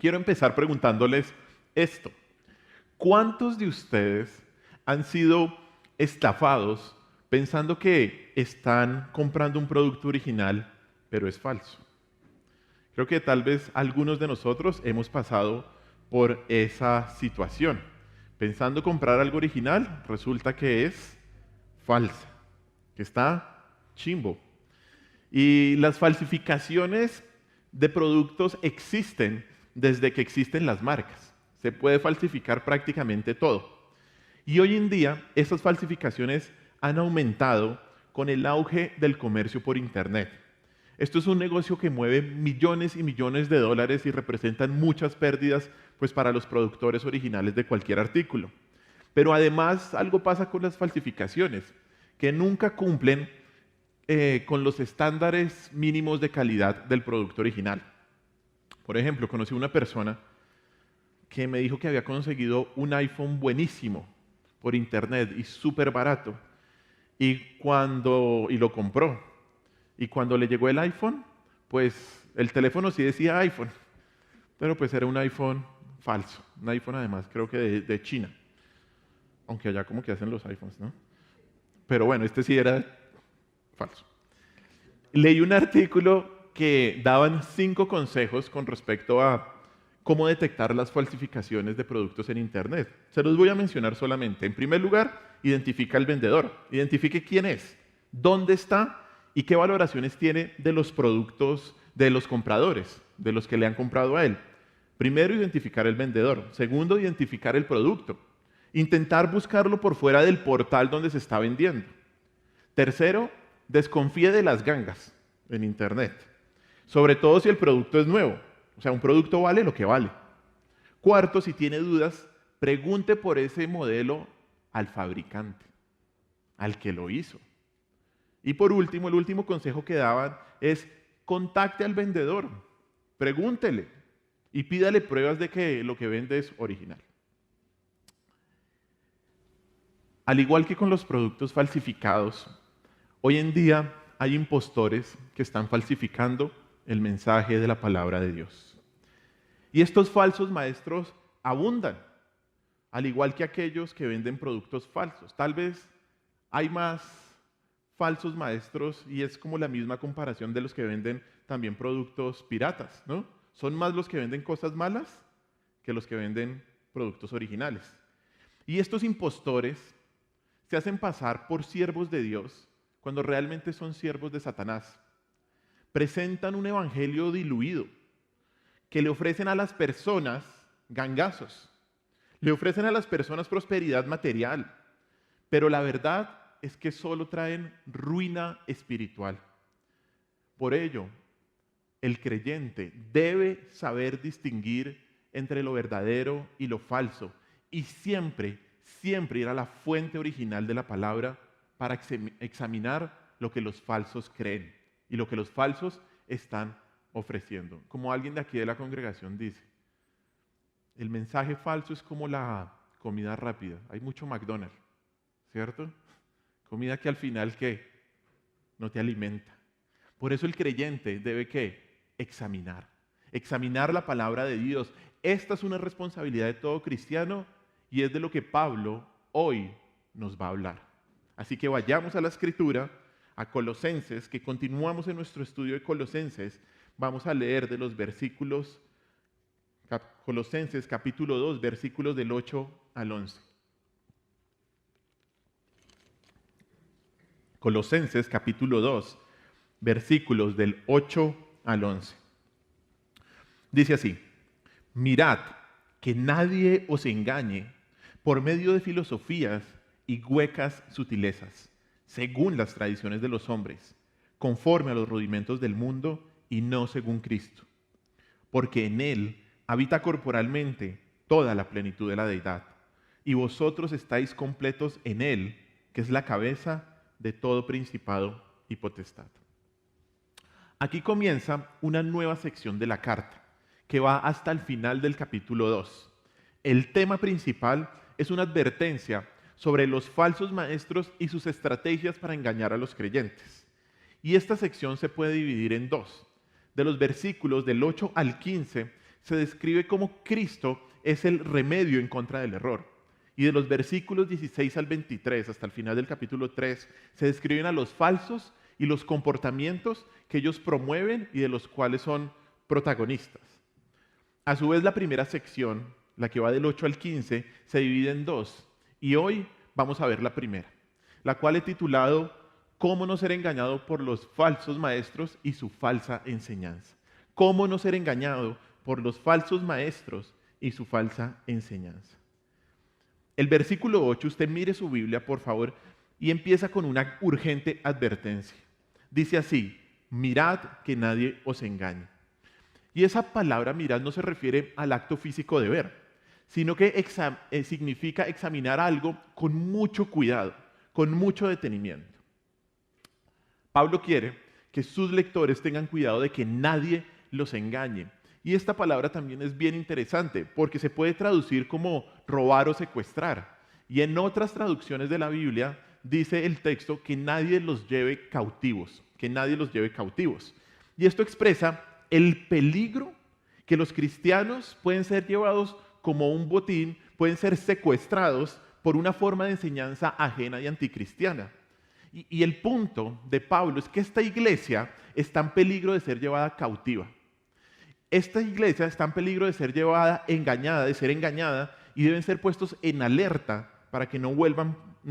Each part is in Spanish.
quiero empezar preguntándoles esto. ¿Cuántos de ustedes han sido estafados pensando que están comprando un producto original, pero es falso? Creo que tal vez algunos de nosotros hemos pasado por esa situación. Pensando comprar algo original, resulta que es falsa, que está chimbo. Y las falsificaciones de productos existen desde que existen las marcas. Se puede falsificar prácticamente todo. Y hoy en día, esas falsificaciones han aumentado con el auge del comercio por Internet. Esto es un negocio que mueve millones y millones de dólares y representan muchas pérdidas pues, para los productores originales de cualquier artículo. Pero además algo pasa con las falsificaciones, que nunca cumplen con los estándares mínimos de calidad del producto original. Por ejemplo, conocí una persona que me dijo que había conseguido un iPhone buenísimo por internet y súper barato y lo compró. Y cuando le llegó el iPhone, pues el teléfono sí decía iPhone, pero pues era un iPhone falso, un iPhone además creo que de China, aunque allá como que hacen los iPhones, ¿no? Pero bueno, este sí era falso. Leí un artículo que daban 5 consejos con respecto a cómo detectar las falsificaciones de productos en Internet. Se los voy a mencionar solamente. En primer lugar, identifica al vendedor. Identifique quién es, dónde está y qué valoraciones tiene de los productos de los compradores, de los que le han comprado a él. Primero, identificar el vendedor. Segundo, identificar el producto. Intentar buscarlo por fuera del portal donde se está vendiendo. Tercero, desconfíe de las gangas en Internet, sobre todo si el producto es nuevo. O sea, un producto vale lo que vale. Cuarto, si tiene dudas, pregunte por ese modelo al fabricante, al que lo hizo. Y por último, el último consejo que daban es contacte al vendedor, pregúntele y pídale pruebas de que lo que vende es original. Al igual que con los productos falsificados, hoy en día hay impostores que están falsificando el mensaje de la palabra de Dios. Y estos falsos maestros abundan, al igual que aquellos que venden productos falsos. Tal vez hay más falsos maestros y es como la misma comparación de los que venden también productos piratas, ¿no? Son más los que venden cosas malas que los que venden productos originales. Y estos impostores se hacen pasar por siervos de Dios cuando realmente son siervos de Satanás. Presentan un evangelio diluido que le ofrecen a las personas gangazos, le ofrecen a las personas prosperidad material, pero la verdad es que solo traen ruina espiritual. Por ello, el creyente debe saber distinguir entre lo verdadero y lo falso y siempre ir a la fuente original de la palabra para examinar lo que los falsos creen y lo que los falsos están ofreciendo. Como alguien de aquí de la congregación dice, el mensaje falso es como la comida rápida. Hay mucho McDonald's, ¿cierto? Comida que al final ¿qué? No te alimenta. Por eso el creyente debe ¿qué? Examinar la palabra de Dios. Esta es una responsabilidad de todo cristiano y es de lo que Pablo hoy nos va a hablar. Así que vayamos a la Escritura, a Colosenses, que continuamos en nuestro estudio de Colosenses. Vamos a leer de los versículos, Colosenses capítulo 2, versículos del 8 al 11. Colosenses capítulo 2, versículos del 8 al 11. Dice así: mirad que nadie os engañe por medio de filosofías y huecas sutilezas, según las tradiciones de los hombres, conforme a los rudimentos del mundo y no según Cristo. Porque en Él habita corporalmente toda la plenitud de la deidad, y vosotros estáis completos en Él, que es la cabeza de todo principado y potestad. Aquí comienza una nueva sección de la carta, que va hasta el final del capítulo 2. El tema principal es una advertencia sobre los falsos maestros y sus estrategias para engañar a los creyentes. Y esta sección se puede dividir en dos. De los versículos del 8 al 15 se describe cómo Cristo es el remedio en contra del error. Y de los versículos 16 al 23 hasta el final del capítulo 3 se describen a los falsos y los comportamientos que ellos promueven y de los cuales son protagonistas. A su vez, la primera sección, la que va del 8 al 15, se divide en dos. Y hoy vamos a ver la primera, la cual he titulado ¿Cómo no ser engañado por los falsos maestros y su falsa enseñanza? ¿Cómo no ser engañado por los falsos maestros y su falsa enseñanza? El versículo 8, usted mire su Biblia, por favor, y empieza con una urgente advertencia. Dice así: mirad que nadie os engañe. Y esa palabra mirad no se refiere al acto físico de ver, sino que significa examinar algo con mucho cuidado, con mucho detenimiento. Pablo quiere que sus lectores tengan cuidado de que nadie los engañe. Y esta palabra también es bien interesante porque se puede traducir como robar o secuestrar. Y en otras traducciones de la Biblia dice el texto que nadie los lleve cautivos, que nadie los lleve cautivos. Y esto expresa el peligro que los cristianos pueden ser llevados como un botín, pueden ser secuestrados por una forma de enseñanza ajena y anticristiana. Y el punto de Pablo es que esta iglesia está en peligro de ser llevada cautiva. Esta iglesia está en peligro de ser llevada engañada, de ser engañada, y deben ser puestos en alerta para que no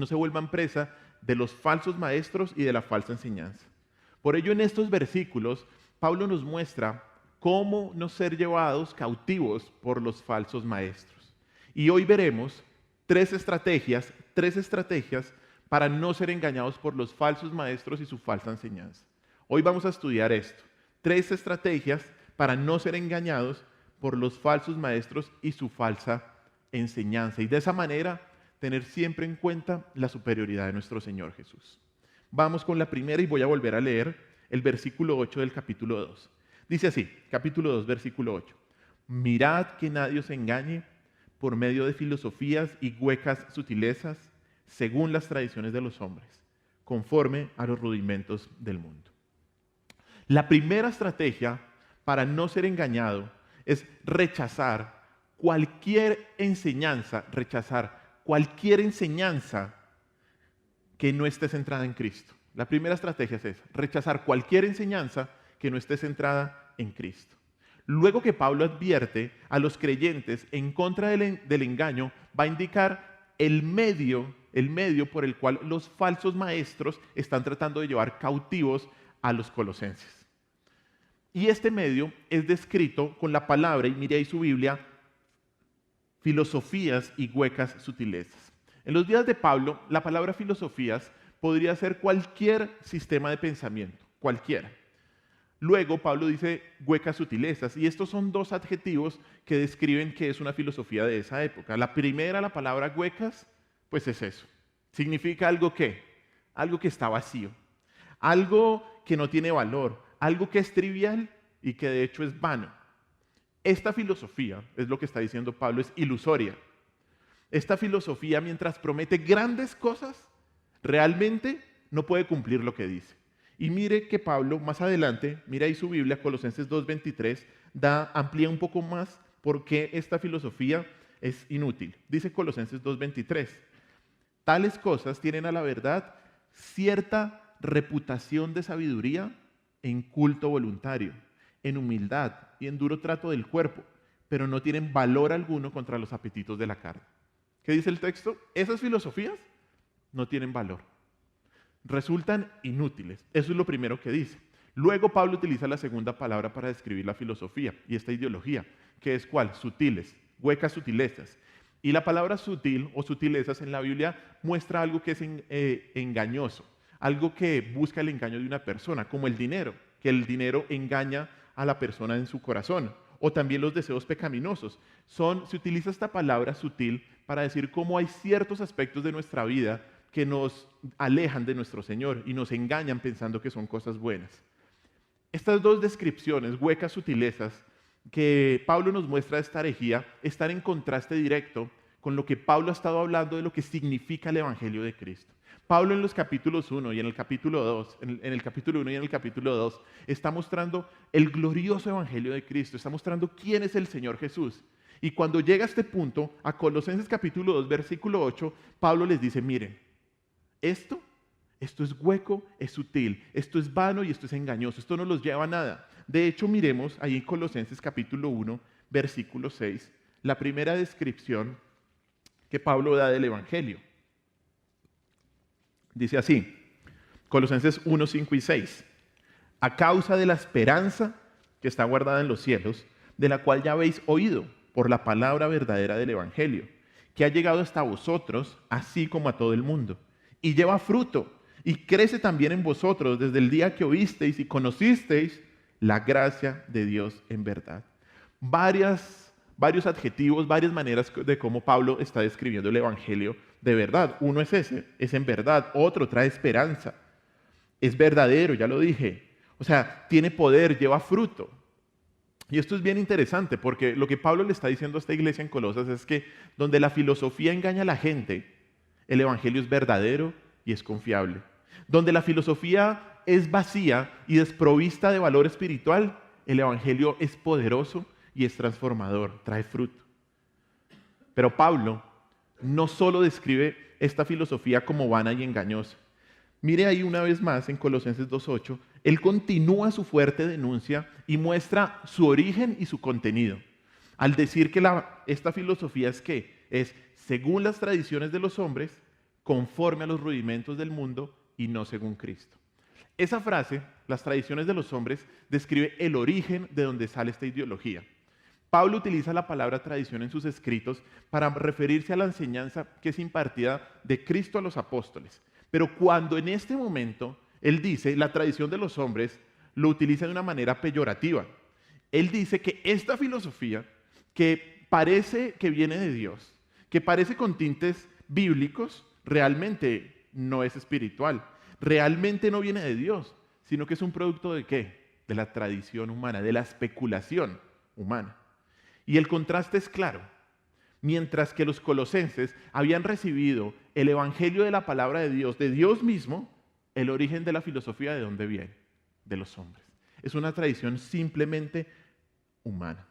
se vuelvan presa de los falsos maestros y de la falsa enseñanza. Por ello, en estos versículos, Pablo nos muestra cómo no ser llevados cautivos por los falsos maestros. Y hoy veremos tres estrategias para no ser engañados por los falsos maestros y su falsa enseñanza. Hoy vamos a estudiar esto. 3 estrategias para no ser engañados por los falsos maestros y su falsa enseñanza. Y de esa manera, tener siempre en cuenta la superioridad de nuestro Señor Jesús. Vamos con la primera y voy a volver a leer el versículo 8 del capítulo 2. Dice así, capítulo 2, versículo 8. Mirad que nadie os engañe por medio de filosofías y huecas sutilezas, según las tradiciones de los hombres, conforme a los rudimentos del mundo. La primera estrategia para no ser engañado es rechazar cualquier enseñanza que no esté centrada en Cristo. La primera estrategia es esa, rechazar cualquier enseñanza que no esté centrada en Cristo. Luego que Pablo advierte a los creyentes en contra del engaño, va a indicar el medio por el cual los falsos maestros están tratando de llevar cautivos a los colosenses. Y este medio es descrito con la palabra, y mire ahí su Biblia, filosofías y huecas sutilezas. En los días de Pablo, la palabra filosofías podría ser cualquier sistema de pensamiento, cualquiera. Luego Pablo dice huecas sutilezas, y estos son 2 adjetivos que describen qué es una filosofía de esa época. La primera, la palabra huecas, pues es eso. Significa algo que está vacío, algo que no tiene valor, algo que es trivial y que de hecho es vano. Esta filosofía, es lo que está diciendo Pablo, es ilusoria. Esta filosofía, mientras promete grandes cosas, realmente no puede cumplir lo que dice. Y mire que Pablo más adelante, mira ahí su Biblia, Colosenses 2:23, amplía un poco más por qué esta filosofía es inútil. Dice Colosenses 2:23, tales cosas tienen a la verdad cierta reputación de sabiduría en culto voluntario, en humildad y en duro trato del cuerpo, pero no tienen valor alguno contra los apetitos de la carne. ¿Qué dice el texto? Esas filosofías no tienen valor. Resultan inútiles. Eso es lo primero que dice. Luego Pablo utiliza la segunda palabra para describir la filosofía y esta ideología, que es ¿cuál? Sutiles, huecas sutilezas. Y la palabra sutil o sutilezas en la Biblia muestra algo que es engañoso, algo que busca el engaño de una persona, como el dinero, que el dinero engaña a la persona en su corazón, o también los deseos pecaminosos. Se utiliza esta palabra sutil para decir cómo hay ciertos aspectos de nuestra vida que nos alejan de nuestro Señor y nos engañan pensando que son cosas buenas. Estas 2 descripciones, huecas sutilezas, que Pablo nos muestra de esta herejía, están en contraste directo con lo que Pablo ha estado hablando de lo que significa el Evangelio de Cristo. Pablo en los capítulos 1 y en el capítulo 2, en el capítulo 1 y en el capítulo 2, está mostrando el glorioso evangelio de Cristo, está mostrando quién es el Señor Jesús. Y cuando llega a este punto, a Colosenses capítulo 2, versículo 8, Pablo les dice, miren, esto es hueco, es sutil, esto es vano y esto es engañoso, esto no los lleva a nada. De hecho, miremos ahí en Colosenses capítulo 1, versículo 6, la primera descripción que Pablo da del evangelio. Dice así, Colosenses 1, 5 y 6. A causa de la esperanza que está guardada en los cielos, de la cual ya habéis oído por la palabra verdadera del evangelio, que ha llegado hasta vosotros, así como a todo el mundo, y lleva fruto, y crece también en vosotros desde el día que oísteis y conocisteis la gracia de Dios en verdad. Varios adjetivos, varias maneras de cómo Pablo está describiendo el evangelio de verdad. Uno es ese, es en verdad. Otro trae esperanza. Es verdadero, ya lo dije. O sea, tiene poder, lleva fruto. Y esto es bien interesante porque lo que Pablo le está diciendo a esta iglesia en Colosas es que donde la filosofía engaña a la gente, el evangelio es verdadero y es confiable. Donde la filosofía es vacía y desprovista de valor espiritual, el evangelio es poderoso y es transformador, trae fruto. Pero Pablo no solo describe esta filosofía como vana y engañosa. Mire ahí una vez más en Colosenses 2.8, él continúa su fuerte denuncia y muestra su origen y su contenido. Al decir que esta filosofía es según las tradiciones de los hombres, conforme a los rudimentos del mundo y no según Cristo. Esa frase, las tradiciones de los hombres, describe el origen de donde sale esta ideología. Pablo utiliza la palabra tradición en sus escritos para referirse a la enseñanza que es impartida de Cristo a los apóstoles. Pero cuando en este momento él dice la tradición de los hombres, lo utiliza de una manera peyorativa. Él dice que esta filosofía, que parece que viene de Dios, que parece con tintes bíblicos, realmente no es espiritual. Realmente no viene de Dios, sino que es un producto ¿de qué? De la tradición humana, de la especulación humana. Y el contraste es claro. Mientras que los colosenses habían recibido el evangelio de la palabra de Dios mismo, el origen de la filosofía, ¿de dónde viene? De los hombres. Es una tradición simplemente humana.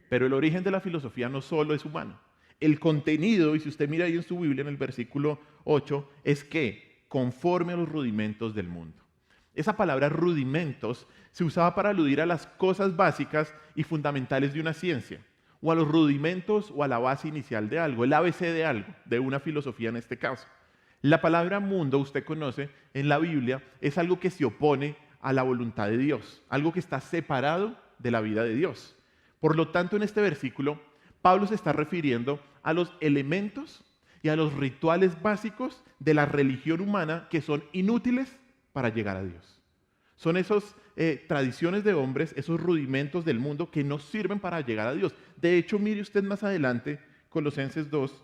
Pero el origen de la filosofía no solo es humano. El contenido, y si usted mira ahí en su Biblia en el versículo 8, es que conforme a los rudimentos del mundo. Esa palabra rudimentos se usaba para aludir a las cosas básicas y fundamentales de una ciencia, o a los rudimentos o a la base inicial de algo, el ABC de algo, de una filosofía en este caso. La palabra mundo, usted conoce, en la Biblia, es algo que se opone a la voluntad de Dios, algo que está separado de la vida de Dios. Por lo tanto, en este versículo, Pablo se está refiriendo a los elementos y a los rituales básicos de la religión humana que son inútiles para llegar a Dios. Son esas tradiciones de hombres, esos rudimentos del mundo que no sirven para llegar a Dios. De hecho, mire usted más adelante, Colosenses 2,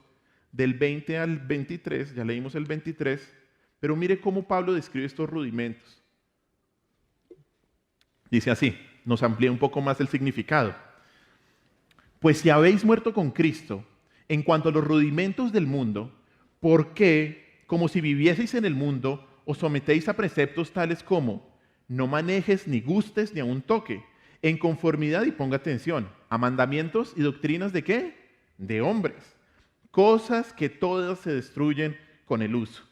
del 20 al 23, ya leímos el 23, pero mire cómo Pablo describe estos rudimentos. Dice así, nos amplía un poco más el significado. Pues si habéis muerto con Cristo, en cuanto a los rudimentos del mundo, ¿por qué, como si vivieseis en el mundo, os sometéis a preceptos tales como no manejes, ni gustes, ni aun toque, en conformidad, y ponga atención, a mandamientos y doctrinas de qué? De hombres. Cosas que todas se destruyen con el uso.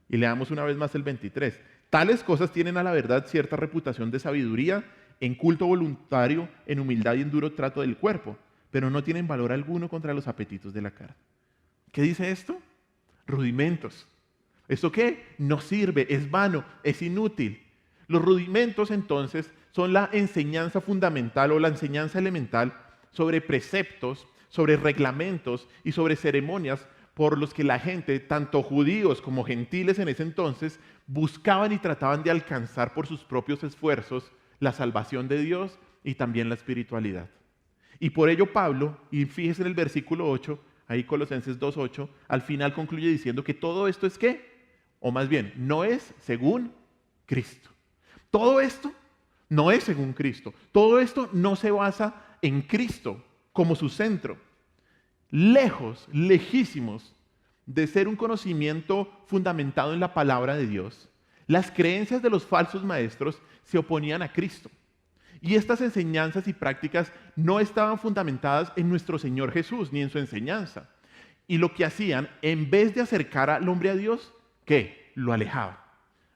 Y leamos una vez más el 23. Tales cosas tienen a la verdad cierta reputación de sabiduría, en culto voluntario, en humildad y en duro trato del cuerpo, pero no tienen valor alguno contra los apetitos de la carne. ¿Qué dice esto? Rudimentos. ¿Esto qué? No sirve, es vano, es inútil. Los rudimentos entonces son la enseñanza fundamental o la enseñanza elemental sobre preceptos, sobre reglamentos y sobre ceremonias por los que la gente, tanto judíos como gentiles en ese entonces, buscaban y trataban de alcanzar por sus propios esfuerzos la salvación de Dios y también la espiritualidad. Y por ello Pablo, y fíjese en el versículo 8, ahí Colosenses 2.8, al final concluye diciendo que todo esto es ¿qué? O más bien, no es según Cristo. Todo esto no es según Cristo. Todo esto no se basa en Cristo como su centro. Lejos, lejísimos de ser un conocimiento fundamentado en la palabra de Dios, las creencias de los falsos maestros se oponían a Cristo. Y estas enseñanzas y prácticas no estaban fundamentadas en nuestro Señor Jesús ni en su enseñanza. Y lo que hacían, en vez de acercar al hombre a Dios, ¿qué? Lo alejaban.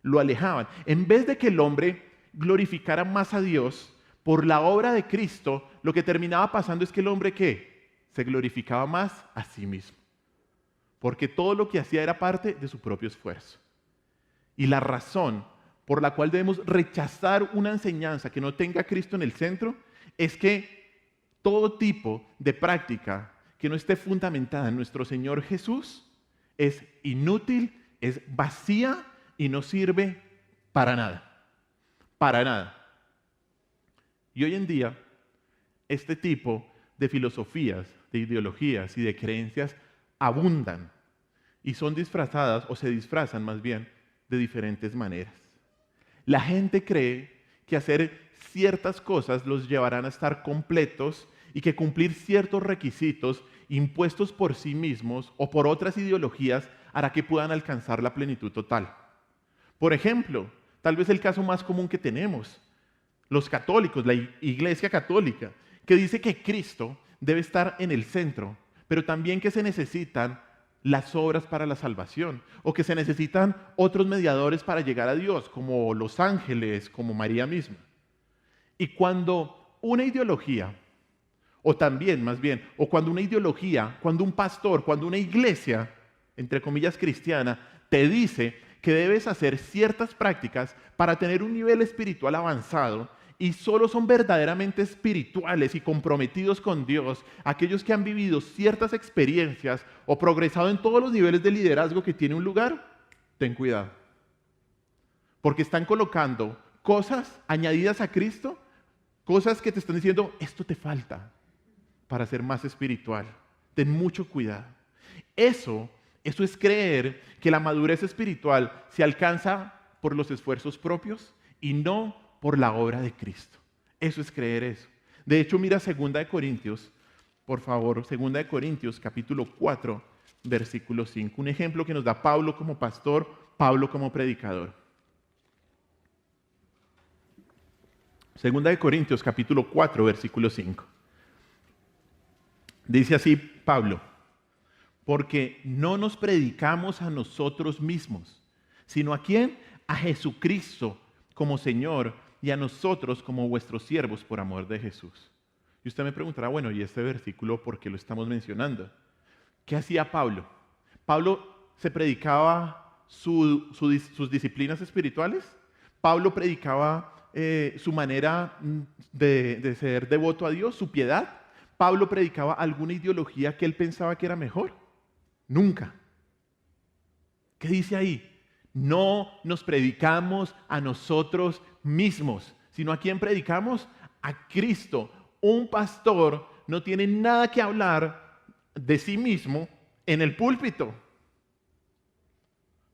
Lo alejaban. En vez de que el hombre glorificara más a Dios por la obra de Cristo, lo que terminaba pasando es que el hombre, ¿qué? Se glorificaba más a sí mismo. Porque todo lo que hacía era parte de su propio esfuerzo. Y la razón por la cual debemos rechazar una enseñanza que no tenga a Cristo en el centro es que todo tipo de práctica que no esté fundamentada en nuestro Señor Jesús es inútil, es vacía y no sirve para nada. Para nada. Y hoy en día, este tipo de filosofías, de ideologías y de creencias abundan y son disfrazadas, o se disfrazan más bien, de diferentes maneras. La gente cree que hacer ciertas cosas los llevarán a estar completos y que cumplir ciertos requisitos impuestos por sí mismos o por otras ideologías hará que puedan alcanzar la plenitud total. Por ejemplo, tal vez el caso más común que tenemos, los católicos, la Iglesia Católica, que dice que Cristo debe estar en el centro, pero también que se necesitan las obras para la salvación, o que se necesitan otros mediadores para llegar a Dios, como los ángeles, como María misma. Y cuando una ideología, o también más bien, o cuando una ideología, cuando un pastor, cuando una iglesia, entre comillas cristiana, te dice que debes hacer ciertas prácticas para tener un nivel espiritual avanzado, y solo son verdaderamente espirituales y comprometidos con Dios aquellos que han vivido ciertas experiencias o progresado en todos los niveles de liderazgo que tiene un lugar, ten cuidado. Porque están colocando cosas añadidas a Cristo, cosas que te están diciendo, esto te falta para ser más espiritual. Ten mucho cuidado. Eso es creer que la madurez espiritual se alcanza por los esfuerzos propios y no por la obra de Cristo. Eso es creer eso. De hecho, mira 2 Corintios, por favor, 2 Corintios capítulo 4, versículo 5. Un ejemplo que nos da Pablo como pastor, Pablo como predicador. 2 Corintios capítulo 4, versículo 5. Dice así Pablo, porque no nos predicamos a nosotros mismos, sino ¿a quién? A Jesucristo como Señor y a nosotros como vuestros siervos por amor de Jesús. Y usted me preguntará, bueno, ¿y este versículo por qué lo estamos mencionando? ¿Qué hacía Pablo? Pablo se predicaba sus disciplinas espirituales. Pablo predicaba su manera de ser devoto a Dios, su piedad. Pablo predicaba alguna ideología que él pensaba que era mejor. Nunca. ¿Qué dice ahí? No nos predicamos a nosotros mismos, sino ¿a quién predicamos? A Cristo. Un pastor no tiene nada que hablar de sí mismo en el púlpito.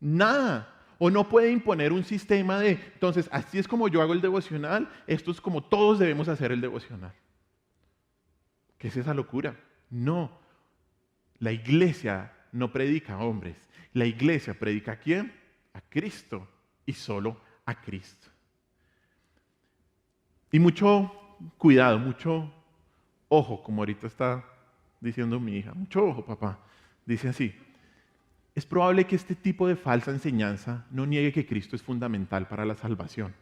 Nada. O no puede imponer un sistema de, entonces, así es como yo hago el devocional, esto es como todos debemos hacer el devocional. ¿Qué es esa locura? No. La iglesia no predica a hombres. La iglesia predica ¿a quién? A Cristo y solo a Cristo. Y mucho cuidado, mucho ojo, como ahorita está diciendo mi hija. Mucho ojo, papá. Dice así. Es probable que este tipo de falsa enseñanza no niegue que Cristo es fundamental para la salvación.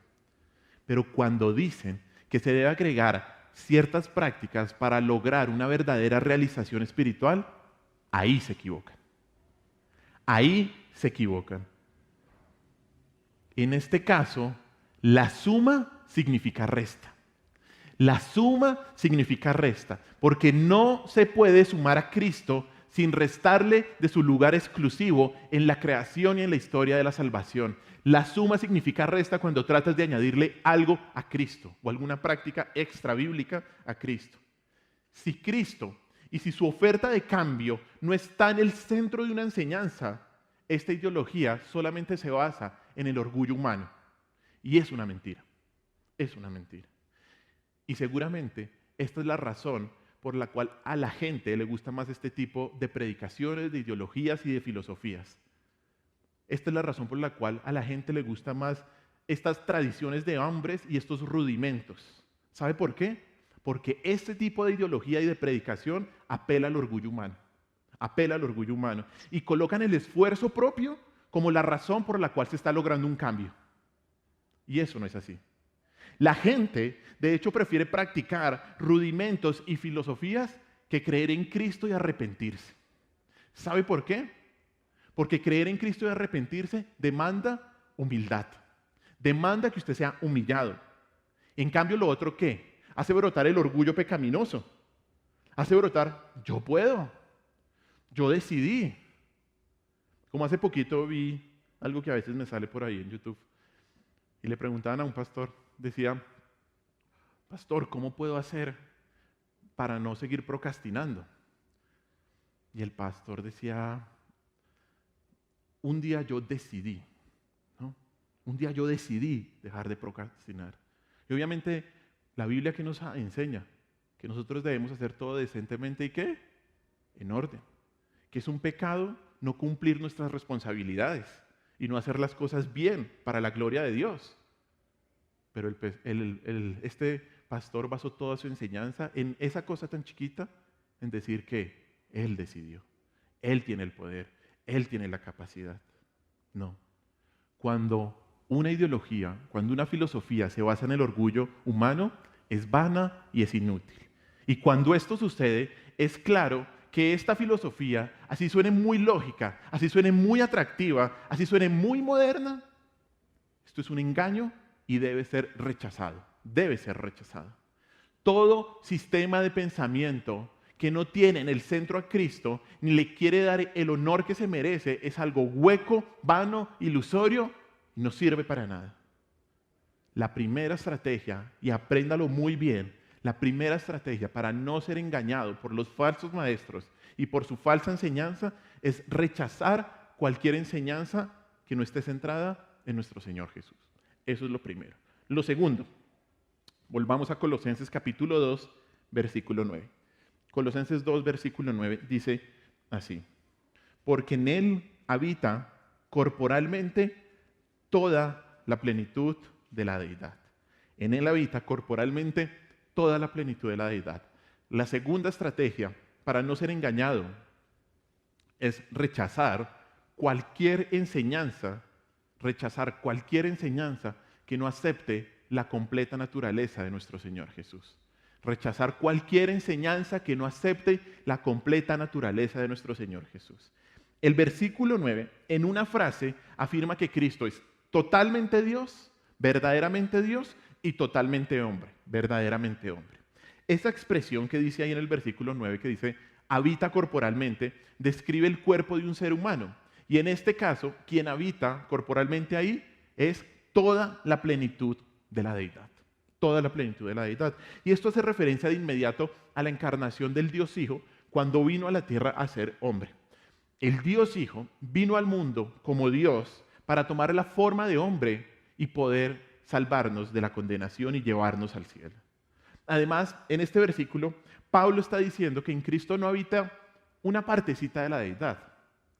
Pero cuando dicen que se debe agregar ciertas prácticas para lograr una verdadera realización espiritual, ahí se equivocan. Ahí se equivocan. En este caso, la suma significa resta. La suma significa resta, porque no se puede sumar a Cristo sin restarle de su lugar exclusivo en la creación y en la historia de la salvación. La suma significa resta cuando tratas de añadirle algo a Cristo o alguna práctica extra bíblica a Cristo. Si Cristo y si su oferta de cambio no está en el centro de una enseñanza, esta ideología solamente se basa en el orgullo humano. Y es una mentira. Es una mentira. Y seguramente esta es la razón por la cual a la gente le gusta más este tipo de predicaciones, de ideologías y de filosofías. Esta es la razón por la cual a la gente le gusta más estas tradiciones de hombres y estos rudimentos. ¿Sabe por qué? Porque este tipo de ideología y de predicación apela al orgullo humano. Apela al orgullo humano. Y colocan el esfuerzo propio como la razón por la cual se está logrando un cambio. Y eso no es así. La gente, de hecho, prefiere practicar rudimentos y filosofías que creer en Cristo y arrepentirse. ¿Sabe por qué? Porque creer en Cristo y arrepentirse demanda humildad. Demanda que usted sea humillado. En cambio, lo otro, ¿qué? Hace brotar el orgullo pecaminoso. Hace brotar, yo puedo. Yo decidí. Como hace poquito vi algo que a veces me sale por ahí en YouTube. Y le preguntaban a un pastor, decía, pastor, ¿cómo puedo hacer para no seguir procrastinando? Y el pastor decía, un día yo decidí, ¿no? Un día yo decidí dejar de procrastinar. Y obviamente la Biblia que nos enseña que nosotros debemos hacer todo decentemente y ¿qué? En orden. Que es un pecado no cumplir nuestras responsabilidades y no hacer las cosas bien para la gloria de Dios. Pero este pastor basó toda su enseñanza en esa cosa tan chiquita, en decir que él decidió, él tiene el poder, él tiene la capacidad. No. Cuando una ideología, cuando una filosofía se basa en el orgullo humano, es vana y es inútil. Y cuando esto sucede, es claro que esta filosofía, así suene muy lógica, así suene muy atractiva, así suene muy moderna, esto es un engaño y debe ser rechazado. Debe ser rechazado. Todo sistema de pensamiento que no tiene en el centro a Cristo, ni le quiere dar el honor que se merece, es algo hueco, vano, ilusorio, y no sirve para nada. La primera estrategia, y apréndalo muy bien, la primera estrategia para no ser engañado por los falsos maestros y por su falsa enseñanza es rechazar cualquier enseñanza que no esté centrada en nuestro Señor Jesús. Eso es lo primero. Lo segundo, volvamos a Colosenses capítulo 2, versículo 9. Colosenses 2, versículo 9 dice así: porque en Él habita corporalmente toda la plenitud de la deidad. En Él habita corporalmente toda la plenitud de la deidad. La segunda estrategia para no ser engañado es rechazar cualquier enseñanza que no acepte la completa naturaleza de nuestro Señor Jesús. Rechazar cualquier enseñanza que no acepte la completa naturaleza de nuestro Señor Jesús. El versículo 9, en una frase, afirma que Cristo es totalmente Dios, verdaderamente Dios y totalmente hombre, verdaderamente hombre. Esa expresión que dice ahí en el versículo 9, que dice habita corporalmente, describe el cuerpo de un ser humano. Y en este caso, quien habita corporalmente ahí es toda la plenitud de la deidad. Toda la plenitud de la deidad. Y esto hace referencia de inmediato a la encarnación del Dios Hijo cuando vino a la tierra a ser hombre. El Dios Hijo vino al mundo como Dios para tomar la forma de hombre y poder salvarnos de la condenación y llevarnos al cielo. Además, en este versículo, Pablo está diciendo que en Cristo no habita una partecita de la deidad.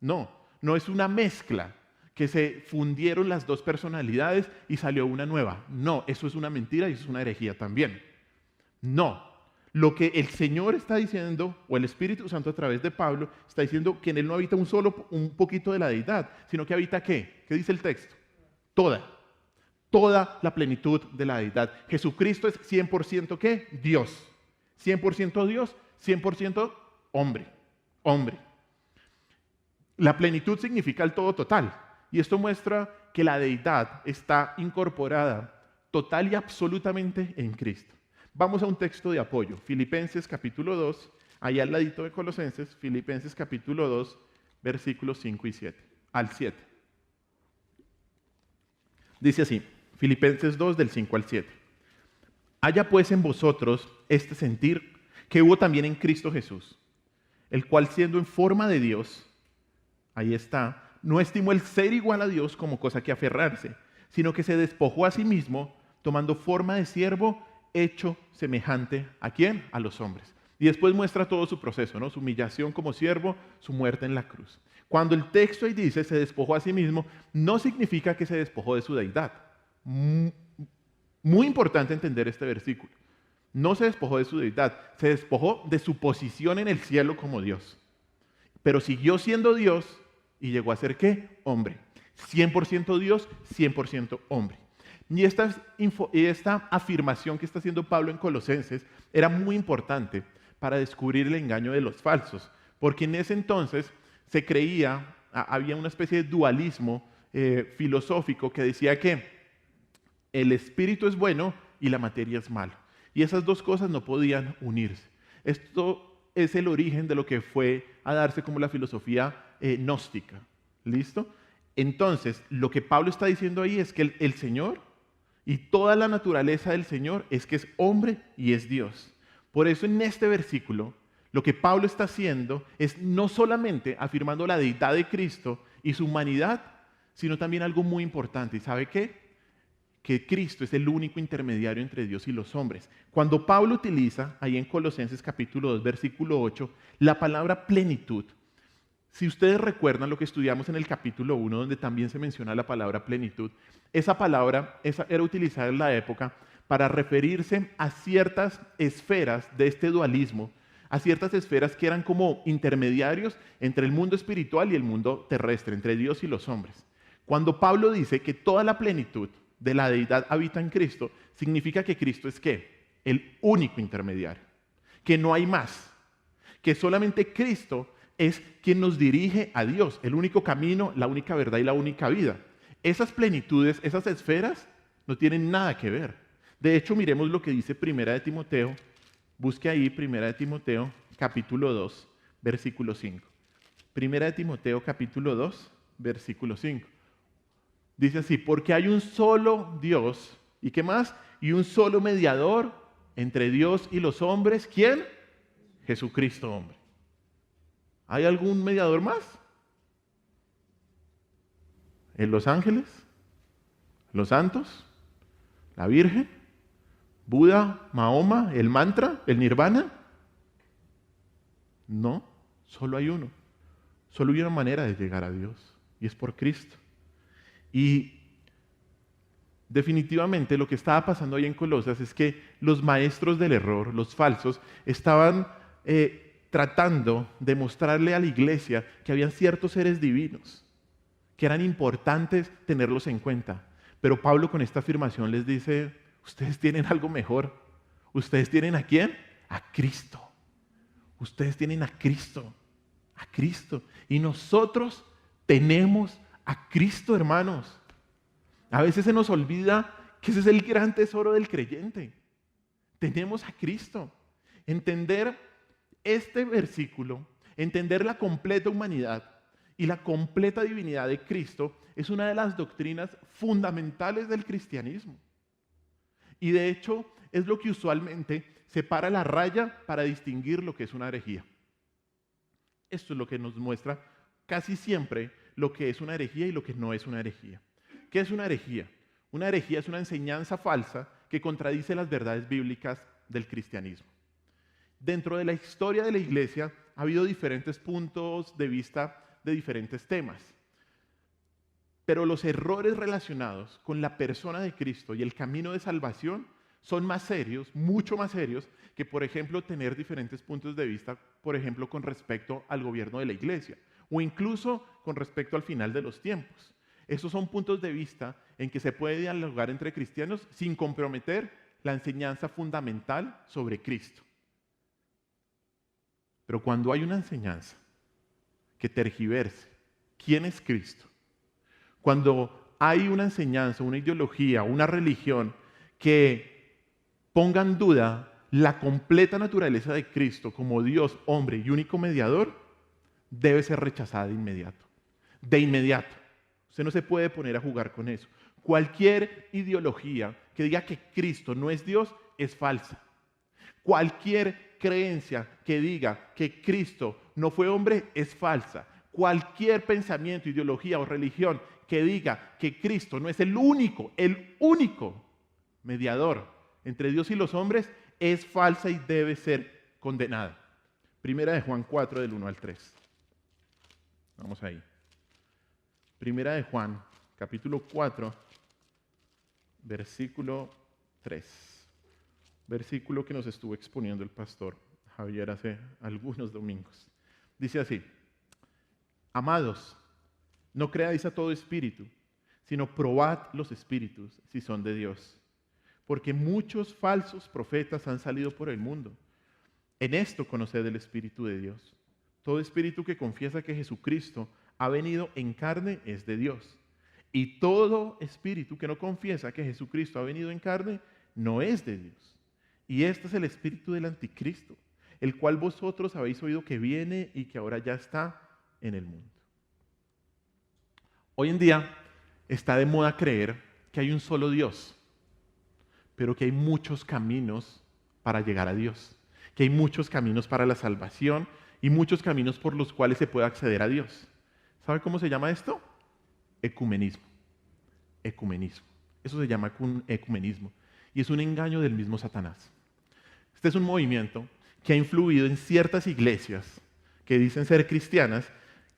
No es una mezcla que se fundieron las dos personalidades y salió una nueva. No, eso es una mentira y eso es una herejía también. No, lo que el Señor está diciendo, o el Espíritu Santo a través de Pablo, está diciendo que en Él no habita un poquito de la deidad, sino que habita ¿qué? ¿Qué dice el texto? Toda la plenitud de la deidad. Jesucristo es 100% ¿qué? Dios. 100% Dios, 100% hombre. La plenitud significa el todo total. Y esto muestra que la deidad está incorporada total y absolutamente en Cristo. Vamos a un texto de apoyo. Filipenses capítulo 2, ahí al ladito de Colosenses, Filipenses capítulo 2, versículos 5 y 7, al 7. Dice así, Filipenses 2 del 5 al 7. Haya pues en vosotros este sentir que hubo también en Cristo Jesús, el cual siendo en forma de Dios, ahí está, no estimó el ser igual a Dios como cosa que aferrarse, sino que se despojó a sí mismo, tomando forma de siervo, hecho semejante ¿a quién? A los hombres. Y después muestra todo su proceso, ¿no? Su humillación como siervo, su muerte en la cruz. Cuando el texto ahí dice se despojó a sí mismo, no significa que se despojó de su deidad. Muy importante entender este versículo. No se despojó de su deidad, se despojó de su posición en el cielo como Dios. Pero siguió siendo Dios y llegó a ser ¿qué? Hombre. 100% Dios, 100% hombre. Y esta afirmación que está haciendo Pablo en Colosenses era muy importante para descubrir el engaño de los falsos, porque en ese entonces se creía, había una especie de dualismo filosófico que decía que el espíritu es bueno y la materia es malo. Y esas dos cosas no podían unirse. Esto es el origen de lo que fue a darse como la filosofía gnóstica. ¿Listo? Entonces, lo que Pablo está diciendo ahí es que el Señor y toda la naturaleza del Señor es que es hombre y es Dios. Por eso en este versículo, lo que Pablo está haciendo es no solamente afirmando la deidad de Cristo y su humanidad, sino también algo muy importante. ¿Y sabe qué? Que Cristo es el único intermediario entre Dios y los hombres. Cuando Pablo utiliza, ahí en Colosenses capítulo 2, versículo 8, la palabra plenitud, si ustedes recuerdan lo que estudiamos en el capítulo 1, donde también se menciona la palabra plenitud, esa palabra era utilizada en la época para referirse a ciertas esferas de este dualismo, a ciertas esferas que eran como intermediarios entre el mundo espiritual y el mundo terrestre, entre Dios y los hombres. Cuando Pablo dice que toda la plenitud de la deidad habita en Cristo, significa que Cristo es ¿qué? El único intermediario, que no hay más, que solamente Cristo es quien nos dirige a Dios, el único camino, la única verdad y la única vida. Esas plenitudes, esas esferas, no tienen nada que ver. De hecho, miremos lo que dice Primera de Timoteo. Busque ahí Primera de Timoteo, capítulo 2, versículo 5. Primera de Timoteo, capítulo 2, versículo 5. Dice así, porque hay un solo Dios, ¿y qué más? Y un solo mediador entre Dios y los hombres. ¿Quién? Jesucristo, hombre. ¿Hay algún mediador más? ¿En los ángeles? ¿Los santos? ¿La Virgen? ¿Buda? ¿Mahoma? ¿El mantra? ¿El nirvana? No, solo hay uno. Solo hay una manera de llegar a Dios y es por Cristo. Y definitivamente lo que estaba pasando ahí en Colosas es que los maestros del error, los falsos, estaban tratando de mostrarle a la iglesia que habían ciertos seres divinos, que eran importantes tenerlos en cuenta. Pero Pablo con esta afirmación les dice, ustedes tienen algo mejor. ¿Ustedes tienen a quién? A Cristo. Ustedes tienen a Cristo. A Cristo. Y nosotros tenemos a Cristo, hermanos. A veces se nos olvida que ese es el gran tesoro del creyente. Tenemos a Cristo. Entender este versículo, entender la completa humanidad y la completa divinidad de Cristo es una de las doctrinas fundamentales del cristianismo. Y de hecho es lo que usualmente separa la raya para distinguir lo que es una herejía. Esto es lo que nos muestra casi siempre lo que es una herejía y lo que no es una herejía. ¿Qué es una herejía? Una herejía es una enseñanza falsa que contradice las verdades bíblicas del cristianismo. Dentro de la historia de la iglesia ha habido diferentes puntos de vista de diferentes temas. Pero los errores relacionados con la persona de Cristo y el camino de salvación son más serios, mucho más serios, que por ejemplo tener diferentes puntos de vista, por ejemplo con respecto al gobierno de la iglesia o incluso con respecto al final de los tiempos. Esos son puntos de vista en que se puede dialogar entre cristianos sin comprometer la enseñanza fundamental sobre Cristo. Pero cuando hay una enseñanza que tergiverse quién es Cristo, cuando hay una enseñanza, una ideología, una religión que ponga en duda la completa naturaleza de Cristo como Dios, hombre y único mediador, debe ser rechazada de inmediato. De inmediato. Usted no se puede poner a jugar con eso. Cualquier ideología que diga que Cristo no es Dios es falsa. Cualquier creencia que diga que Cristo no fue hombre es falsa. Cualquier pensamiento, ideología o religión que diga que Cristo no es el único mediador entre Dios y los hombres es falsa y debe ser condenada. Primera de Juan 4, del 1 al 3. Vamos ahí. Primera de Juan, capítulo 4, versículo 3. Versículo que nos estuvo exponiendo el pastor Javier hace algunos domingos. Dice así: Amados, no creáis a todo espíritu, sino probad los espíritus si son de Dios. Porque muchos falsos profetas han salido por el mundo. En esto conoced el Espíritu de Dios. Todo espíritu que confiesa que Jesucristo ha venido en carne es de Dios. Y todo espíritu que no confiesa que Jesucristo ha venido en carne no es de Dios. Y este es el espíritu del anticristo, el cual vosotros habéis oído que viene y que ahora ya está en el mundo. Hoy en día está de moda creer que hay un solo Dios, pero que hay muchos caminos para llegar a Dios, que hay muchos caminos para la salvación y muchos caminos por los cuales se puede acceder a Dios. ¿Sabe cómo se llama esto? Ecumenismo. Ecumenismo. Eso se llama ecumenismo y es un engaño del mismo Satanás. Este es un movimiento que ha influido en ciertas iglesias que dicen ser cristianas,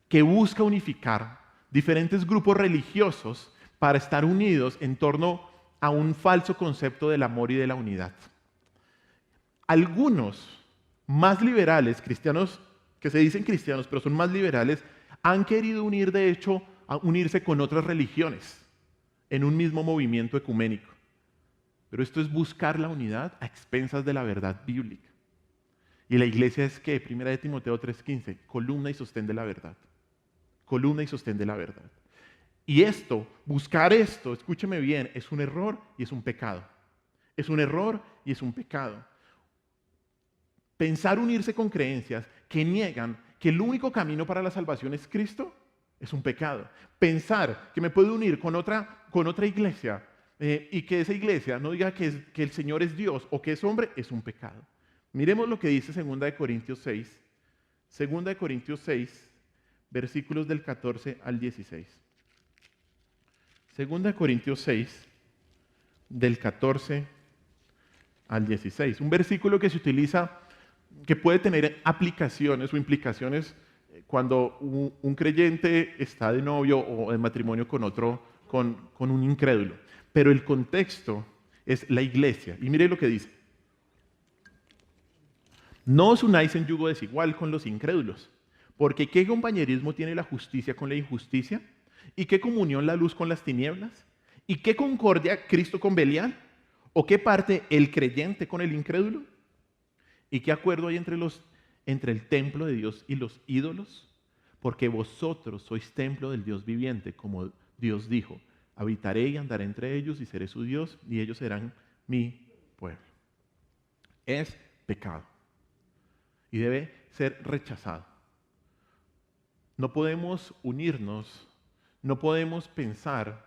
que busca unificar diferentes grupos religiosos para estar unidos en torno a un falso concepto del amor y de la unidad. Algunos más liberales, cristianos que se dicen cristianos, pero son más liberales, han querido unir, de hecho, a unirse con otras religiones en un mismo movimiento ecuménico. Pero esto es buscar la unidad a expensas de la verdad bíblica. Y la iglesia es ¿qué? Primera de Timoteo 3:15, columna y sostén de la verdad. Columna y sostén de la verdad. Y esto, buscar esto, escúcheme bien, es un error y es un pecado. Es un error y es un pecado. Pensar unirse con creencias que niegan que el único camino para la salvación es Cristo es un pecado. Pensar que me puedo unir con otra iglesia y que esa iglesia no diga que el Señor es Dios o que es hombre es un pecado. Miremos lo que dice 2 Corintios 6. 2 Corintios 6, versículos del 14 al 16. 2 Corintios 6, del 14 al 16. Un versículo que se utiliza, que puede tener aplicaciones o implicaciones cuando un creyente está de novio o de matrimonio con un incrédulo. Pero el contexto es la iglesia. Y mire lo que dice. No os unáis en yugo desigual con los incrédulos, porque ¿qué compañerismo tiene la justicia con la injusticia? ¿Y qué comunión la luz con las tinieblas? ¿Y qué concordia Cristo con Belial? ¿O qué parte el creyente con el incrédulo? ¿Y qué acuerdo hay entre el templo de Dios y los ídolos? Porque vosotros sois templo del Dios viviente, como Dios dijo, habitaré y andaré entre ellos y seré su Dios y ellos serán mi pueblo. Es pecado y debe ser rechazado. No podemos unirnos, no podemos pensar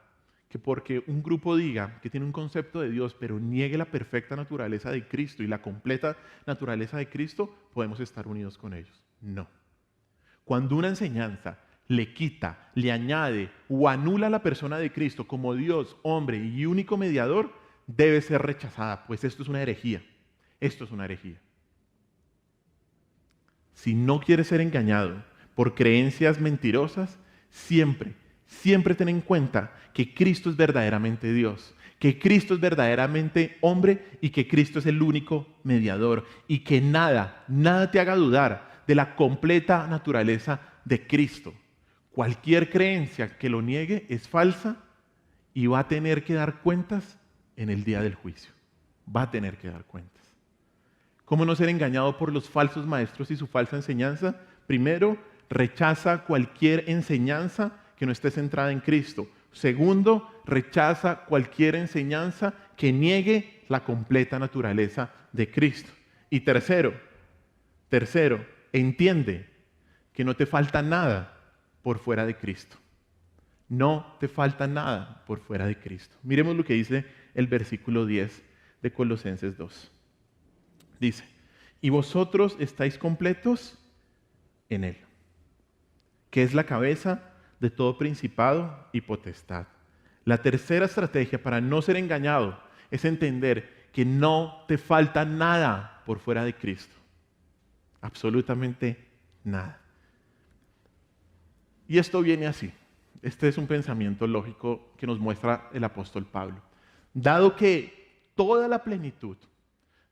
que porque un grupo diga que tiene un concepto de Dios, pero niegue la perfecta naturaleza de Cristo y la completa naturaleza de Cristo, podemos estar unidos con ellos. No. Cuando una enseñanza le quita, le añade o anula a la persona de Cristo como Dios, hombre y único mediador, debe ser rechazada, pues esto es una herejía. Esto es una herejía. Si no quieres ser engañado por creencias mentirosas, siempre ten en cuenta que Cristo es verdaderamente Dios, que Cristo es verdaderamente hombre y que Cristo es el único mediador y que nada te haga dudar de la completa naturaleza de Cristo. Cualquier creencia que lo niegue es falsa y va a tener que dar cuentas en el día del juicio. Va a tener que dar cuentas. ¿Cómo no ser engañado por los falsos maestros y su falsa enseñanza? Primero, rechaza cualquier enseñanza que no esté centrada en Cristo. Segundo, rechaza cualquier enseñanza que niegue la completa naturaleza de Cristo. Y tercero, entiende que no te falta nada por fuera de Cristo. No te falta nada por fuera de Cristo. Miremos lo que dice el versículo 10 de Colosenses 2. Dice, y vosotros estáis completos en Él, que es la cabeza de todo principado y potestad. La tercera estrategia para no ser engañado es entender que no te falta nada por fuera de Cristo. Absolutamente nada. Y esto viene así. Este es un pensamiento lógico que nos muestra el apóstol Pablo. Dado que toda la plenitud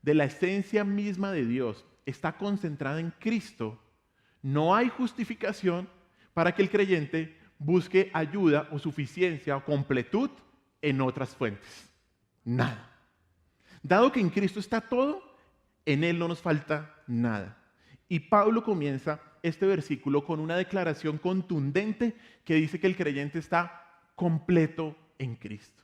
de la esencia misma de Dios está concentrada en Cristo, no hay justificación para que el creyente busque ayuda o suficiencia o completud en otras fuentes. Nada. Dado que en Cristo está todo, en Él no nos falta nada. Y Pablo comienza este versículo con una declaración contundente que dice que el creyente está completo en Cristo.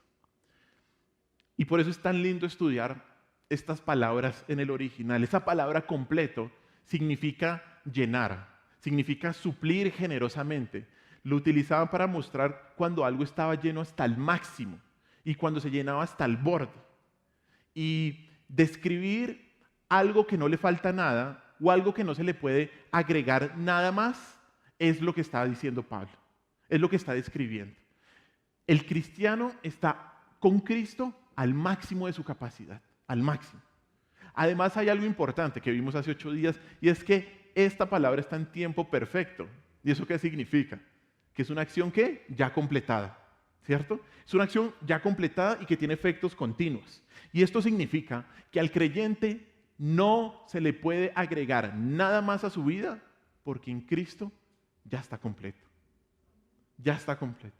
Y por eso es tan lindo estudiar estas palabras en el original. Esa palabra completo significa llenar, significa suplir generosamente. Lo utilizaban para mostrar cuando algo estaba lleno hasta el máximo y cuando se llenaba hasta el borde. Y describir algo que no le falta nada o algo que no se le puede agregar nada más es lo que está diciendo Pablo, es lo que está describiendo. El cristiano está con Cristo al máximo de su capacidad, al máximo. Además hay algo importante que vimos hace 8 días y es que esta palabra está en tiempo perfecto. ¿Y eso qué significa? Que es una acción que ya completada, ¿cierto? Es una acción ya completada y que tiene efectos continuos. Y esto significa que al creyente no se le puede agregar nada más a su vida porque en Cristo ya está completo. Ya está completo.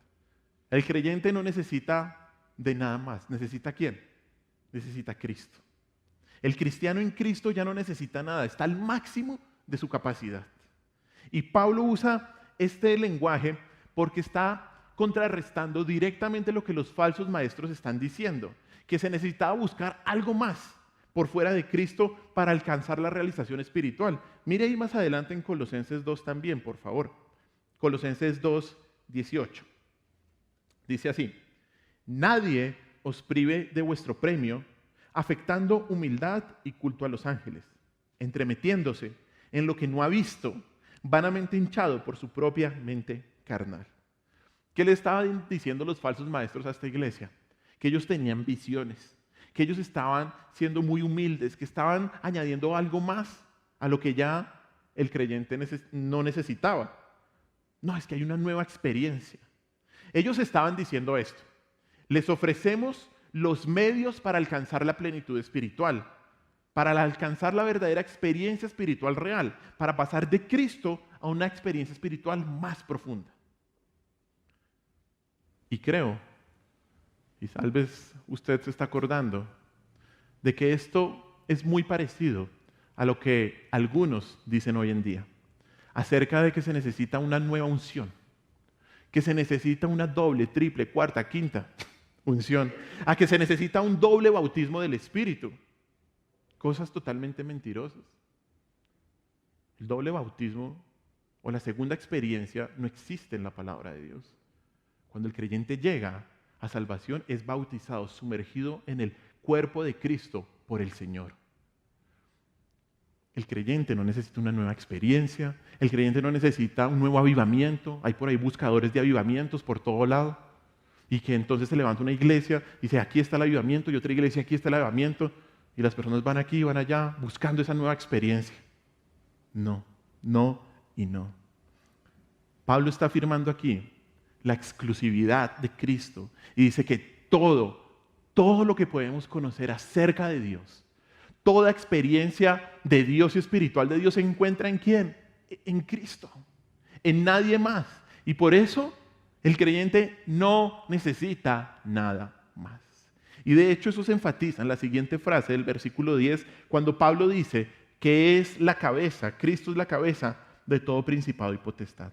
El creyente no necesita de nada más. ¿Necesita quién? Necesita a Cristo. El cristiano en Cristo ya no necesita nada. Está al máximo de su capacidad. Y Pablo usa este lenguaje porque está contrarrestando directamente lo que los falsos maestros están diciendo, que se necesitaba buscar algo más por fuera de Cristo para alcanzar la realización espiritual. Mire ahí más adelante en Colosenses 2 también, por favor. Colosenses 2, 18. Dice así: nadie os prive de vuestro premio, afectando humildad y culto a los ángeles, entremetiéndose en lo que no ha visto, vanamente hinchado por su propia mente carnal. ¿Qué le estaban diciendo los falsos maestros a esta iglesia? Que ellos tenían visiones, que ellos estaban siendo muy humildes, que estaban añadiendo algo más a lo que ya el creyente no necesitaba. No, es que hay una nueva experiencia. Ellos estaban diciendo esto: les ofrecemos los medios para alcanzar la plenitud espiritual, para alcanzar la verdadera experiencia espiritual real, para pasar de Cristo a una experiencia espiritual más profunda. Y creo, y tal vez usted se está acordando, de que esto es muy parecido a lo que algunos dicen hoy en día, acerca de que se necesita una nueva unción, que se necesita una doble, triple, cuarta, quinta unción, a que se necesita un doble bautismo del Espíritu. Cosas totalmente mentirosas. El doble bautismo o la segunda experiencia no existe en la palabra de Dios. Cuando el creyente llega a salvación, es bautizado, sumergido en el cuerpo de Cristo por el Señor. El creyente no necesita una nueva experiencia, el creyente no necesita un nuevo avivamiento. Hay por ahí buscadores de avivamientos por todo lado. Y que entonces se levanta una iglesia y dice: aquí está el avivamiento, y otra iglesia: aquí está el avivamiento. Y las personas van aquí y van allá buscando esa nueva experiencia. No, no y no. Pablo está afirmando aquí la exclusividad de Cristo y dice que todo lo que podemos conocer acerca de Dios, toda experiencia de Dios y espiritual de Dios se encuentra ¿en quién? En Cristo, en nadie más. Y por eso el creyente no necesita nada más. Y de hecho eso se enfatiza en la siguiente frase del versículo 10, cuando Pablo dice que es la cabeza, Cristo es la cabeza de todo principado y potestad.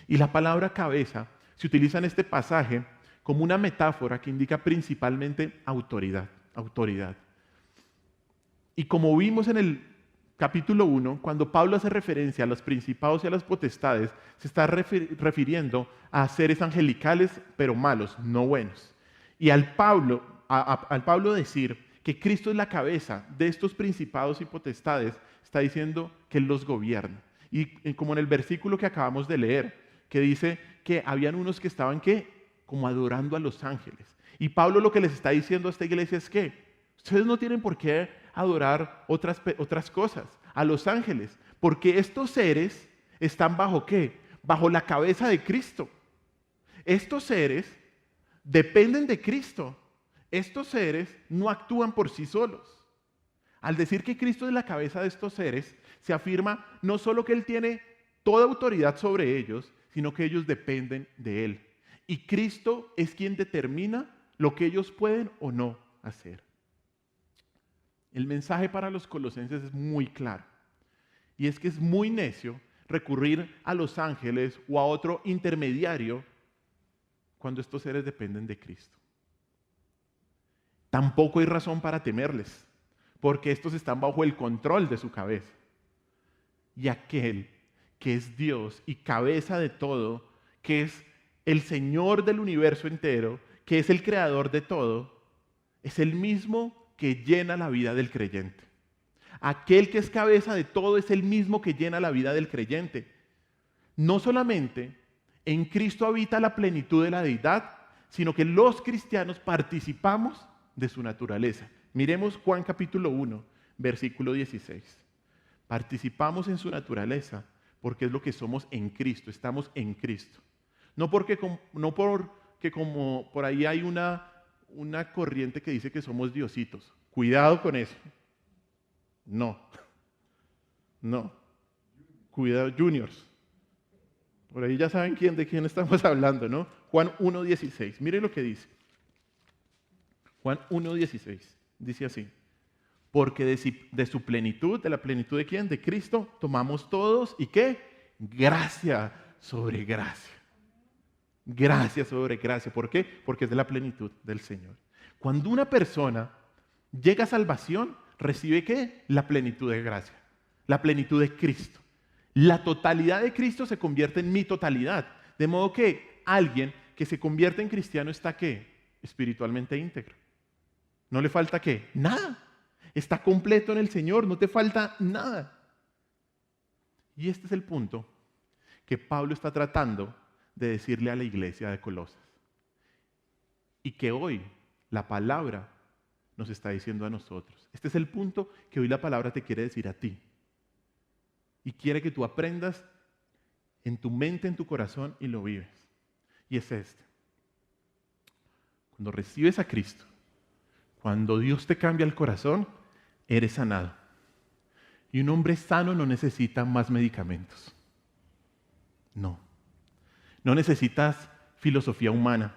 Y la palabra cabeza se utiliza en este pasaje como una metáfora que indica principalmente autoridad. Y como vimos en el capítulo 1, cuando Pablo hace referencia a los principados y a las potestades, se está refiriendo a seres angelicales, pero malos, no buenos. Y al Pablo decir que Cristo es la cabeza de estos principados y potestades, está diciendo que Él los gobierna. Y como en el versículo que acabamos de leer, que dice que habían unos que estaban, ¿qué? Como adorando a los ángeles. Y Pablo lo que les está diciendo a esta iglesia es que ustedes no tienen por qué adorar otras cosas, a los ángeles, Porque estos seres están bajo ¿qué? Bajo la cabeza de Cristo. Estos seres dependen de Cristo. Estos seres no actúan por sí solos. Al decir que Cristo es la cabeza de estos seres, se afirma no solo que Él tiene toda autoridad sobre ellos, sino que ellos dependen de Él. Y Cristo es quien determina lo que ellos pueden o no hacer. El mensaje para los colosenses es muy claro. Y es que es muy necio recurrir a los ángeles o a otro intermediario cuando estos seres dependen de Cristo. Tampoco hay razón para temerles, porque estos están bajo el control de su cabeza. Y aquel que es Dios y cabeza de todo, que es el Señor del universo entero, que es el creador de todo, es el mismo que llena la vida del creyente. Aquel que es cabeza de todo es el mismo que llena la vida del creyente. No solamente en Cristo habita la plenitud de la deidad, sino que los cristianos participamos de su naturaleza. Miremos Juan capítulo 1, versículo 16. Participamos en su naturaleza porque es lo que somos en Cristo, estamos en Cristo. No porque como por ahí hay una corriente que dice que somos diositos. Cuidado con eso. No. Cuidado, juniors. Por ahí ya saben de quién estamos hablando, ¿no? Juan 1:16. Miren lo que dice. Juan 1:16. Dice así. Porque de su plenitud, ¿de la plenitud de quién? De Cristo, tomamos todos, ¿y qué? Gracia sobre gracia. Gracia sobre gracia. ¿Por qué? Porque es de la plenitud del Señor. Cuando una persona llega a salvación, recibe ¿qué? La plenitud de gracia. La plenitud de Cristo. La totalidad de Cristo se convierte en mi totalidad. De modo que alguien que se convierte en cristiano está ¿qué? Espiritualmente íntegro. ¿No le falta qué? Nada. Está completo en el Señor, no te falta nada. Y este es el punto que Pablo está tratando de decirle a la iglesia de Colosas. Y que hoy la palabra nos está diciendo a nosotros. Este es el punto que hoy la palabra te quiere decir a ti. Y quiere que tú aprendas en tu mente, en tu corazón y lo vives. Y es este. Cuando recibes a Cristo, cuando Dios te cambia el corazón, eres sanado. Y un hombre sano no necesita más medicamentos. No. No necesitas filosofía humana.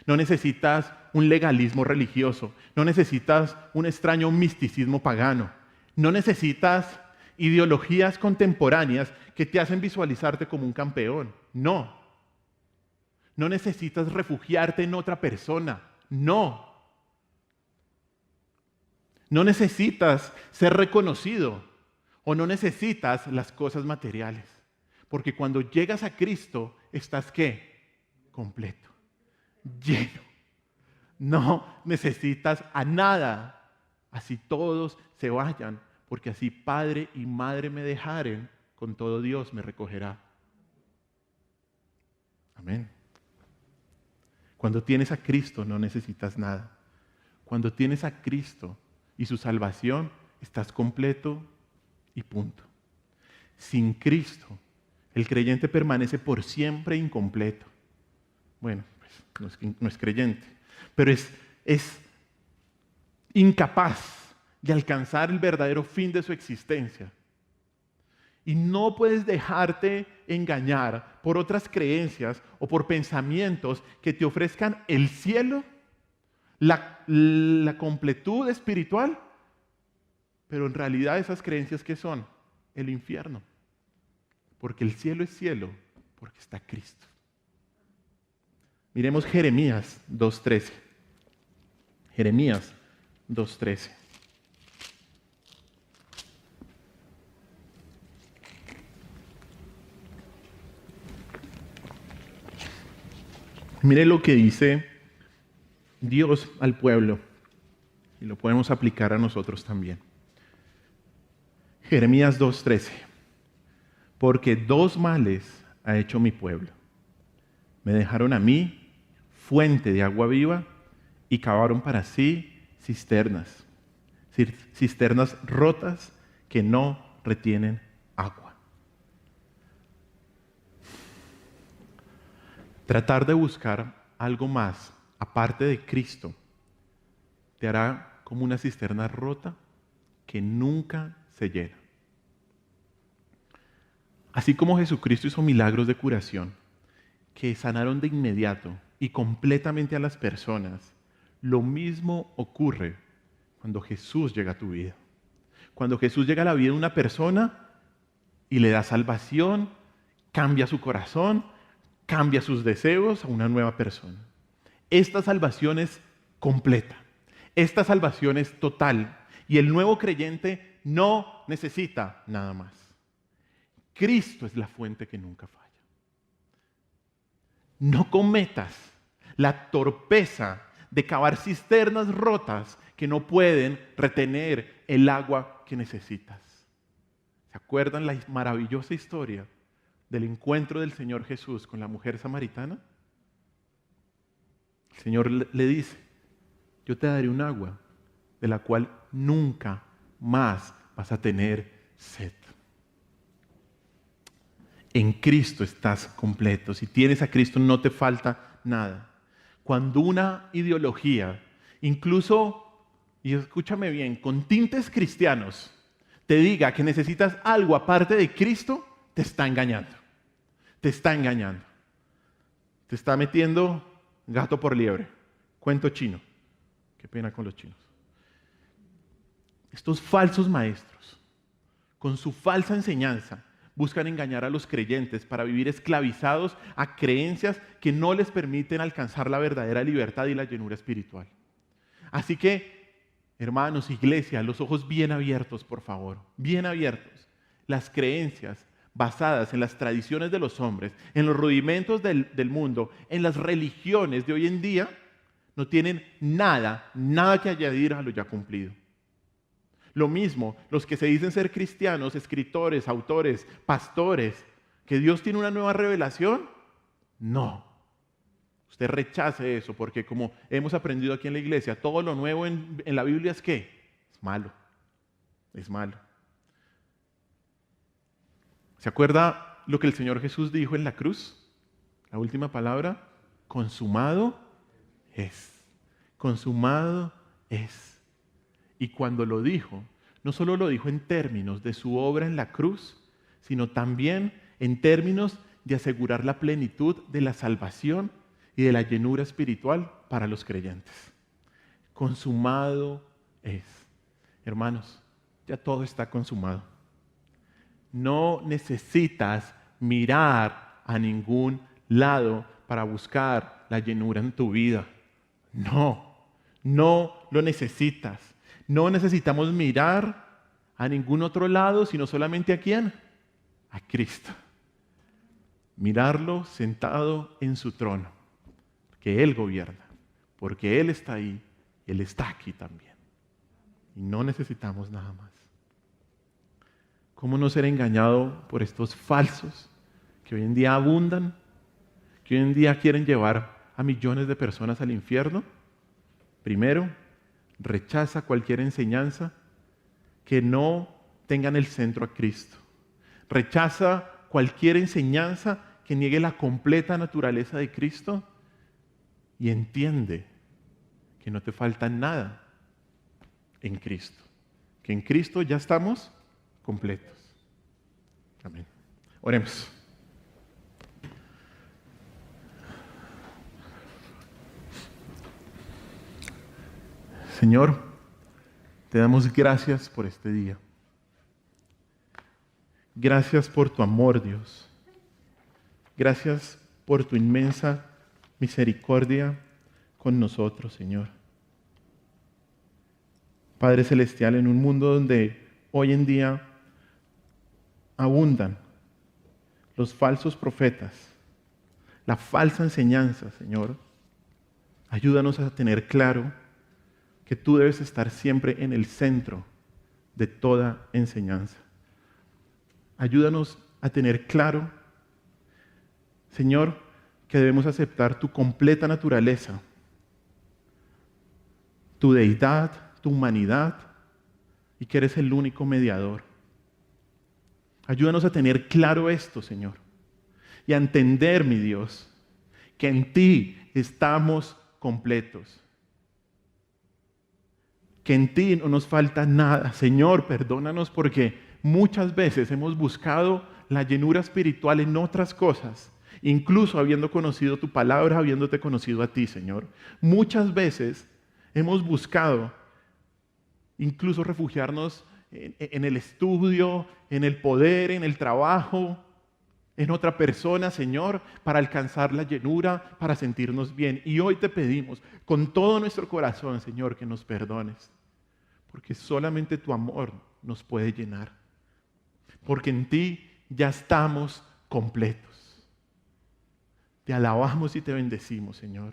No necesitas un legalismo religioso. No necesitas un extraño misticismo pagano. No necesitas ideologías contemporáneas que te hacen visualizarte como un campeón. No. No necesitas refugiarte en otra persona. No. No necesitas ser reconocido o no necesitas las cosas materiales. Porque cuando llegas a Cristo, estás ¿qué? Completo, lleno. No necesitas a nada. Así todos se vayan, porque así padre y madre me dejaren, con todo Dios me recogerá. Amén. Cuando tienes a Cristo no necesitas nada. Cuando tienes a Cristo y su salvación, estás completo y punto. Sin Cristo, el creyente permanece por siempre incompleto. Bueno, pues no es creyente, pero es incapaz de alcanzar el verdadero fin de su existencia. Y no puedes dejarte engañar por otras creencias o por pensamientos que te ofrezcan el cielo, la completud espiritual, pero en realidad esas creencias ¿qué son? El infierno. Porque el cielo es cielo, porque está Cristo. Miremos Jeremías 2:13. Jeremías 2:13. Mire lo que dice Dios al pueblo, y lo podemos aplicar a nosotros también. Jeremías 2:13. Porque dos males ha hecho mi pueblo. Me dejaron a mí fuente de agua viva y cavaron para sí cisternas rotas que no retienen agua. Tratar de buscar algo más, aparte de Cristo, te hará como una cisterna rota que nunca se llena. Así como Jesucristo hizo milagros de curación, que sanaron de inmediato y completamente a las personas, lo mismo ocurre cuando Jesús llega a tu vida. Cuando Jesús llega a la vida de una persona y le da salvación, cambia su corazón, cambia sus deseos a una nueva persona. Esta salvación es completa. Esta salvación es total. Y el nuevo creyente no necesita nada más. Cristo es la fuente que nunca falla. No cometas la torpeza de cavar cisternas rotas que no pueden retener el agua que necesitas. ¿Se acuerdan la maravillosa historia del encuentro del Señor Jesús con la mujer samaritana? El Señor le dice, yo te daré un agua de la cual nunca más vas a tener sed. En Cristo estás completo. Si tienes a Cristo no te falta nada. Cuando una ideología, incluso, y escúchame bien, con tintes cristianos, te diga que necesitas algo aparte de Cristo, te está engañando. Te está engañando. Te está metiendo gato por liebre. Cuento chino. Qué pena con los chinos. Estos falsos maestros, con su falsa enseñanza, buscan engañar a los creyentes para vivir esclavizados a creencias que no les permiten alcanzar la verdadera libertad y la llenura espiritual. Así que, hermanos, iglesia, los ojos bien abiertos, por favor, bien abiertos. Las creencias basadas en las tradiciones de los hombres, en los rudimentos del mundo, en las religiones de hoy en día, no tienen nada que añadir a lo ya cumplido. Lo mismo, los que se dicen ser cristianos, escritores, autores, pastores, que Dios tiene una nueva revelación, no. Usted rechace eso, porque como hemos aprendido aquí en la iglesia, todo lo nuevo en la Biblia es ¿qué? Es malo. Es malo. ¿Se acuerda lo que el Señor Jesús dijo en la cruz? La última palabra, consumado es. Consumado es. Y cuando lo dijo, no solo lo dijo en términos de su obra en la cruz, sino también en términos de asegurar la plenitud de la salvación y de la llenura espiritual para los creyentes. Consumado es. Hermanos, ya todo está consumado. No necesitas mirar a ningún lado para buscar la llenura en tu vida. No lo necesitas. No necesitamos mirar a ningún otro lado, sino solamente ¿a quién? A Cristo. Mirarlo sentado en su trono, que Él gobierna, porque Él está ahí, Él está aquí también. Y no necesitamos nada más. ¿Cómo no ser engañado por estos falsos que hoy en día abundan, que hoy en día quieren llevar a millones de personas al infierno? Primero, rechaza cualquier enseñanza que no tenga en el centro a Cristo. Rechaza cualquier enseñanza que niegue la completa naturaleza de Cristo y entiende que no te falta nada en Cristo. Que en Cristo ya estamos completos. Amén. Oremos. Señor, te damos gracias por este día. Gracias por tu amor, Dios. Gracias por tu inmensa misericordia con nosotros, Señor. Padre Celestial, en un mundo donde hoy en día abundan los falsos profetas, la falsa enseñanza, Señor, ayúdanos a tener claro que tú debes estar siempre en el centro de toda enseñanza. Ayúdanos a tener claro, Señor, que debemos aceptar tu completa naturaleza, tu deidad, tu humanidad, y que eres el único mediador. Ayúdanos a tener claro esto, Señor, y a entender, mi Dios, que en ti estamos completos. Que en ti no nos falta nada. Señor, perdónanos porque muchas veces hemos buscado la llenura espiritual en otras cosas, incluso habiendo conocido tu palabra, habiéndote conocido a ti, Señor. Muchas veces hemos buscado incluso refugiarnos en el estudio, en el poder, en el trabajo, en otra persona, Señor, para alcanzar la llenura, para sentirnos bien. Y hoy te pedimos con todo nuestro corazón, Señor, que nos perdones, porque solamente tu amor nos puede llenar, porque en ti ya estamos completos. Te alabamos y te bendecimos, Señor.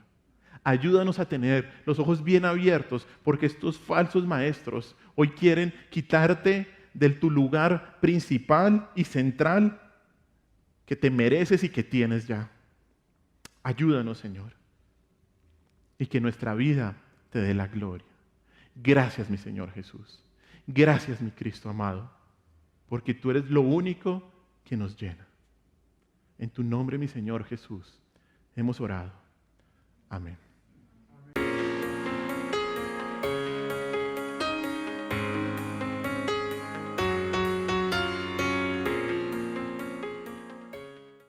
Ayúdanos a tener los ojos bien abiertos, porque estos falsos maestros hoy quieren quitarte de tu lugar principal y central que te mereces y que tienes ya. Ayúdanos, Señor, y que nuestra vida te dé la gloria. Gracias, mi Señor Jesús. Gracias, mi Cristo amado, porque tú eres lo único que nos llena. En tu nombre, mi Señor Jesús, hemos orado. Amén.